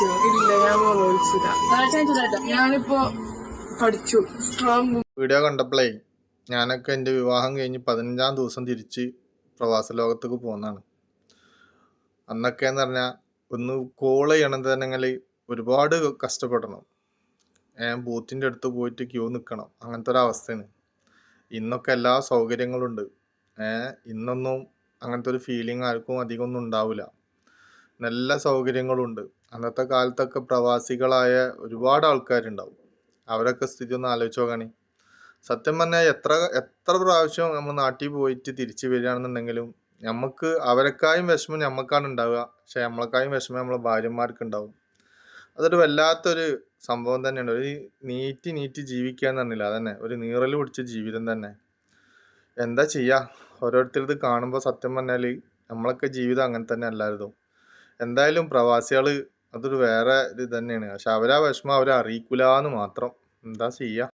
വിളിച്ചോ? ഇല്ല, ഞാൻ വിളിച്ചില്ല. ഞാനിപ്പോ പഠിച്ചു സ്ട്രോങ്. വീഡിയോ കണ്ടപ്പോഴേ ഞാനൊക്കെ എൻ്റെ വിവാഹം കഴിഞ്ഞ് 15-ാം ദിവസം തിരിച്ച് പ്രവാസ ലോകത്തേക്ക് പോകുന്നതാണ്. അന്നൊക്കെ എന്ന് പറഞ്ഞാൽ ഒന്ന് കോൾ ചെയ്യണമെന്നുണ്ടെങ്കിൽ ഒരുപാട് കഷ്ടപ്പെടണം. ബൂത്തിൻ്റെ അടുത്ത് പോയിട്ട് ക്യൂ നിൽക്കണം, അങ്ങനത്തെ ഒരു അവസ്ഥയാണ്. ഇന്നൊക്കെ എല്ലാ സൗകര്യങ്ങളും ഉണ്ട്. ഇന്നൊന്നും അങ്ങനത്തെ ഒരു ഫീലിംഗ് ആർക്കും അധികം ഒന്നും ഉണ്ടാവില്ല. നല്ല സൗകര്യങ്ങളുണ്ട്. അന്നത്തെ കാലത്തൊക്കെ പ്രവാസികളായ ഒരുപാട് ആൾക്കാരുണ്ടാവും. അവരൊക്കെ സ്ഥിതി ഒന്ന് ആലോചിച്ച് നോക്കുകയാണ്. സത്യം പറഞ്ഞാൽ എത്ര പ്രാവശ്യം നമ്മൾ നാട്ടിൽ പോയിട്ട് തിരിച്ചു വരികയാണെന്നുണ്ടെങ്കിലും നമുക്ക് അവരെക്കായും വിഷമം നമുക്കാണ് ഉണ്ടാവുക. പക്ഷെ നമ്മളെക്കായും വിഷമം നമ്മളെ ഭാര്യമാർക്ക് ഉണ്ടാവും. അതൊരു വല്ലാത്തൊരു സംഭവം തന്നെയാണ്. ഒരു നീറ്റി ജീവിക്കുക എന്ന് പറഞ്ഞില്ല, അതന്നെ ഒരു നീറൽ പിടിച്ച ജീവിതം തന്നെ. എന്താ ചെയ്യുക, ഓരോരുത്തരത് കാണുമ്പോൾ സത്യം പറഞ്ഞാൽ നമ്മളൊക്കെ ജീവിതം അങ്ങനെ തന്നെ അല്ലായിരുന്നു. എന്തായാലും പ്രവാസികൾ അതൊരു വേറെ ഇത് തന്നെയാണ്. പക്ഷെ അവരാ വിഷമം അവരെ അറിയിക്കൂല എന്ന് മാത്രം. എന്താ ചെയ്യുക.